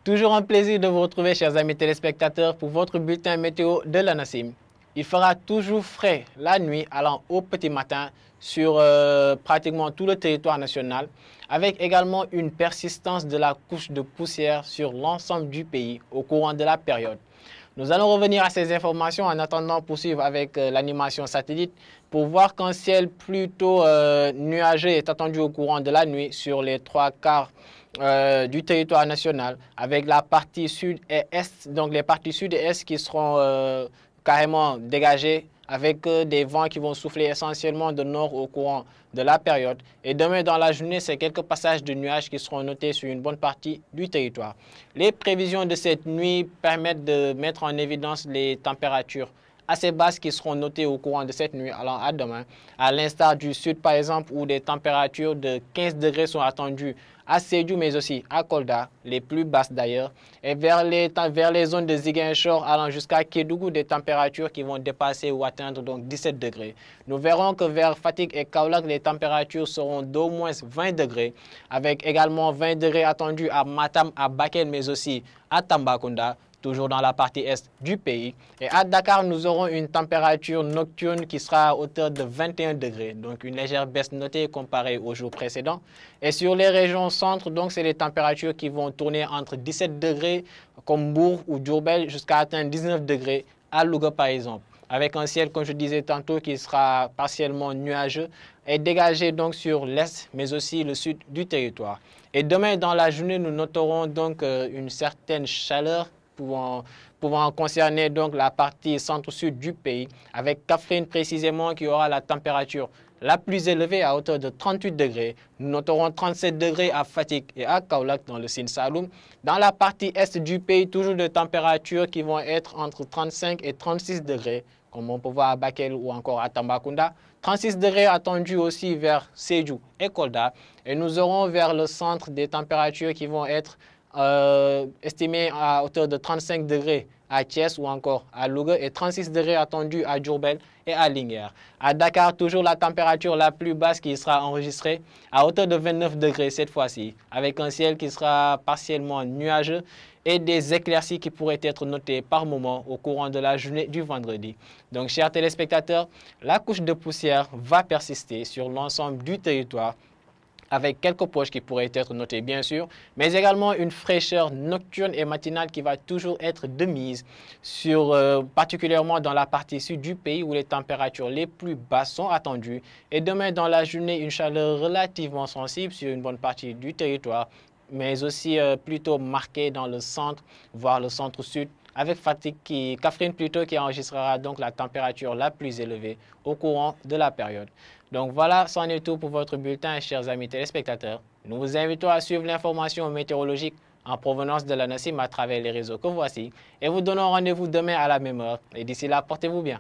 Toujours un plaisir de vous retrouver, chers amis téléspectateurs, pour votre bulletin météo de l'ANACIM. Il fera toujours frais la nuit allant au petit matin sur pratiquement tout le territoire national, avec également une persistance de la couche de poussière sur l'ensemble du pays au courant de la période. Nous allons revenir à ces informations en attendant poursuivre avec l'animation satellite pour voir qu'un ciel plutôt nuageux est attendu au courant de la nuit sur les 3/4 du territoire national, avec la partie sud et est, donc les parties sud et est qui seront carrément dégagées avec des vents qui vont souffler essentiellement de nord au courant de la période. Et demain dans la journée, c'est quelques passages de nuages qui seront notés sur une bonne partie du territoire. Les prévisions de cette nuit permettent de mettre en évidence les températures assez basses qui seront notées au courant de cette nuit allant à demain, à l'instar du sud par exemple où des températures de 15 degrés sont attendues à Sédhiou mais aussi à Kolda, les plus basses d'ailleurs, et vers les zones de Ziguinchor allant jusqu'à Kédougou, des températures qui vont dépasser ou atteindre donc 17 degrés. Nous verrons que vers Fatick et Kaolack, les températures seront d'au moins 20 degrés, avec également 20 degrés attendus à Matam, à Bakel mais aussi à Tambacounda, toujours dans la partie est du pays. Et à Dakar, nous aurons une température nocturne qui sera à hauteur de 21 degrés, donc une légère baisse notée comparée aux jours précédents. Et sur les régions centre, donc c'est les températures qui vont tourner entre 17 degrés comme Mbour ou Diourbel jusqu'à atteindre 19 degrés à Louga par exemple, avec un ciel, comme je disais tantôt, qui sera partiellement nuageux et dégagé donc sur l'est, mais aussi le sud du territoire. Et demain, dans la journée, nous noterons donc une certaine chaleur pouvant concerner donc la partie centre-sud du pays, avec Kaffrine précisément qui aura la température la plus élevée à hauteur de 38 degrés. Nous noterons 37 degrés à Fatick et à Kaolack dans le Sine Saloum. Dans la partie est du pays, toujours des températures qui vont être entre 35 et 36 degrés, comme on peut voir à Bakel ou encore à Tambacounda. 36 degrés attendus aussi vers Sédhiou et Kolda. Et nous aurons vers le centre des températures qui vont être estimé à hauteur de 35 degrés à Thiès ou encore à Louga et 36 degrés attendus à Diourbel et à Linguère. À Dakar, toujours la température la plus basse qui sera enregistrée à hauteur de 29 degrés cette fois-ci, avec un ciel qui sera partiellement nuageux et des éclaircies qui pourraient être notées par moment au courant de la journée du vendredi. Donc, chers téléspectateurs, la couche de poussière va persister sur l'ensemble du territoire, avec quelques poches qui pourraient être notées bien sûr, mais également une fraîcheur nocturne et matinale qui va toujours être de mise, particulièrement dans la partie sud du pays où les températures les plus basses sont attendues. Et demain dans la journée, une chaleur relativement sensible sur une bonne partie du territoire, mais aussi plutôt marquée dans le centre, voire le centre-sud, avec Kaffrine plutôt qui enregistrera donc la température la plus élevée au courant de la période. Donc voilà, c'en est tout pour votre bulletin, chers amis téléspectateurs. Nous vous invitons à suivre l'information météorologique en provenance de l'ANACIM à travers les réseaux que voici et vous donnons rendez-vous demain à la même heure. Et d'ici là, portez-vous bien.